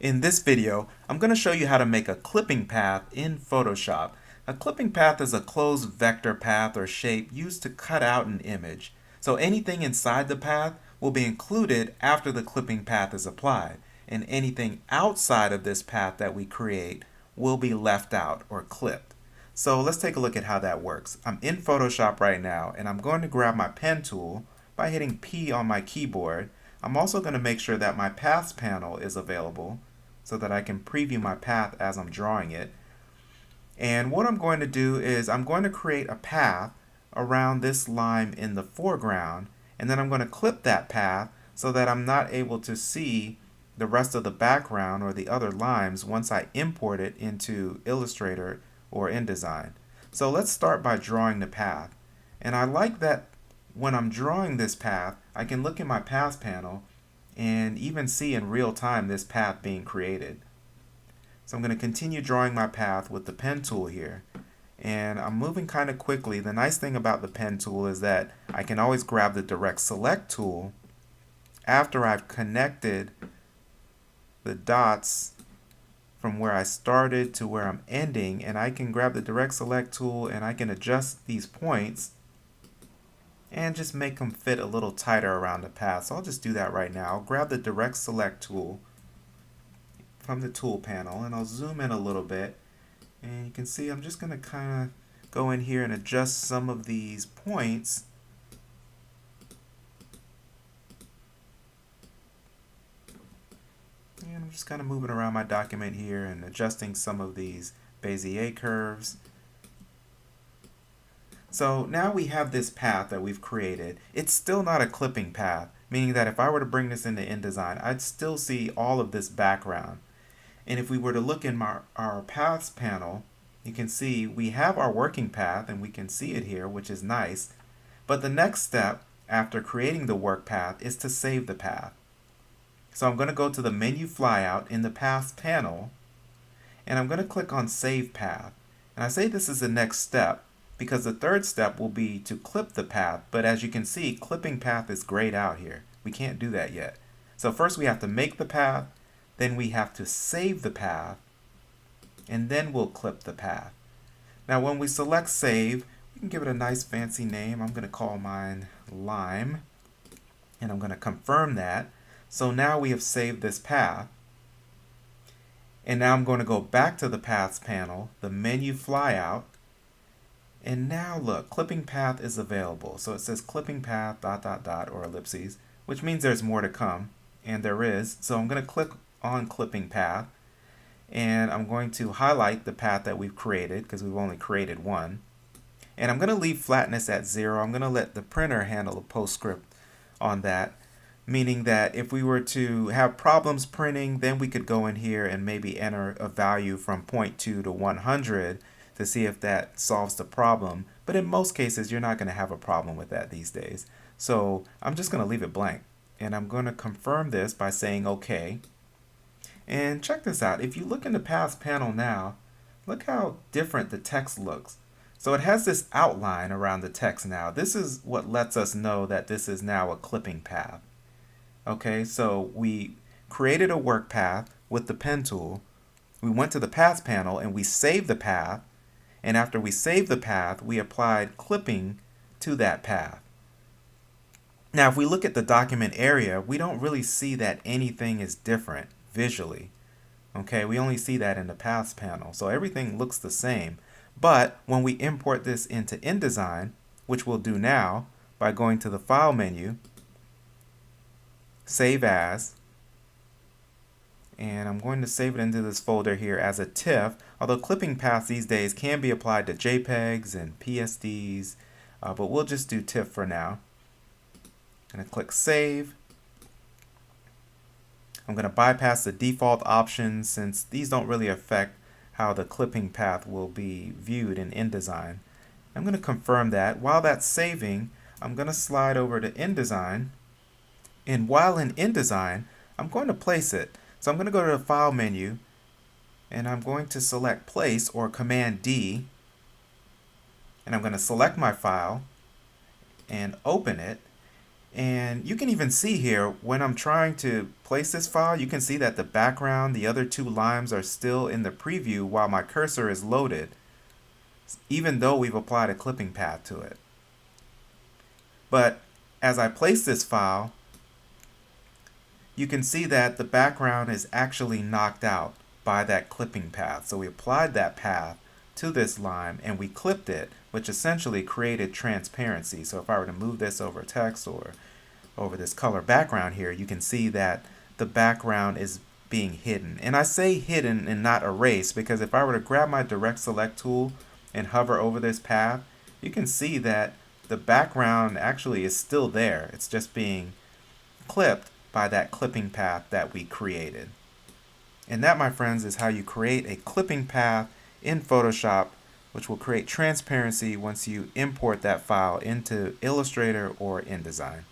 In this video, I'm going to show you how to make a clipping path in Photoshop. A clipping path is a closed vector path or shape used to cut out an image. So anything inside the path will be included after the clipping path is applied, and anything outside of this path that we create will be left out or clipped. So let's take a look at how that works. I'm in Photoshop right now, and I'm going to grab my pen tool by hitting P on my keyboard. I'm also going to make sure that my paths panel is available so that I can preview my path as I'm drawing it. And what I'm going to do is I'm going to create a path around this line in the foreground, and then I'm going to clip that path so that I'm not able to see the rest of the background or the other lines once I import it into Illustrator or InDesign. So let's start by drawing the path. And I like that when I'm drawing this path, I can look in my paths panel and even see in real time this path being created. So I'm going to continue drawing my path with the pen tool here. And I'm moving kind of quickly. The nice thing about the pen tool is that I can always grab the direct select tool after I've connected the dots from where I started to where I'm ending, and I can grab the direct select tool and I can adjust these points and just make them fit a little tighter around the path. So I'll just do that right now. I'll grab the direct select tool from the tool panel and I'll zoom in a little bit, and you can see I'm just going to kind of go in here and adjust some of these points. And I'm just kind of moving around my document here and adjusting some of these Bezier curves. So now we have this path that we've created. It's still not a clipping path, meaning that if I were to bring this into InDesign, I'd still see all of this background. And if we were to look in our paths panel, you can see we have our working path and we can see it here, which is nice. But the next step after creating the work path is to save the path. So I'm going to go to the menu flyout in the paths panel, and I'm going to click on Save Path. And I say this is the next step because the third step will be to clip the path, but as you can see, clipping path is grayed out here. We can't do that yet. So first we have to make the path, then we have to save the path, and then we'll clip the path. Now when we select Save, we can give it a nice fancy name. I'm going to call mine Lime, and I'm going to confirm that. So now we have saved this path. And now I'm going to go back to the Paths panel, the menu flyout, and now look, clipping path is available. So it says clipping path ... or ellipses, which means there's more to come, and there is. So I'm going to click on clipping path, and I'm going to highlight the path that we've created because we've only created one. And I'm going to leave flatness at 0. I'm going to let the printer handle a postscript on that, meaning that if we were to have problems printing, then we could go in here and maybe enter a value from 0.2 to 100 to see if that solves the problem. But in most cases, you're not going to have a problem with that these days. So I'm just going to leave it blank. And I'm going to confirm this by saying OK. And check this out. If you look in the Paths panel now, look how different the text looks. So it has this outline around the text now. This is what lets us know that this is now a clipping path. Okay, so we created a work path with the pen tool. We went to the Paths panel and we saved the path. And after we saved the path, we applied clipping to that path. Now, if we look at the document area, we don't really see that anything is different visually. Okay, we only see that in the Paths panel. So everything looks the same. But when we import this into InDesign, which we'll do now by going to the File menu, Save As, and I'm going to save it into this folder here as a TIFF, although clipping paths these days can be applied to JPEGs and PSDs, but we'll just do TIFF for now. I'm going to click Save. I'm going to bypass the default options since these don't really affect how the clipping path will be viewed in InDesign. I'm going to confirm that. While that's saving, I'm going to slide over to InDesign, and while in InDesign, I'm going to place it. So I'm going to go to the File menu, and I'm going to select Place or Command D, and I'm going to select my file and open it. And you can even see here when I'm trying to place this file, you can see that the background, the other two limes are still in the preview while my cursor is loaded, even though we've applied a clipping path to it. But as I place this file, you can see that the background is actually knocked out by that clipping path. So we applied that path to this lime and we clipped it, which essentially created transparency. So if I were to move this over text or over this color background here, you can see that the background is being hidden. And I say hidden and not erased because if I were to grab my direct select tool and hover over this path, you can see that the background actually is still there. It's just being clipped by that clipping path that we created. And that, my friends, is how you create a clipping path in Photoshop, which will create transparency once you import that file into Illustrator or InDesign.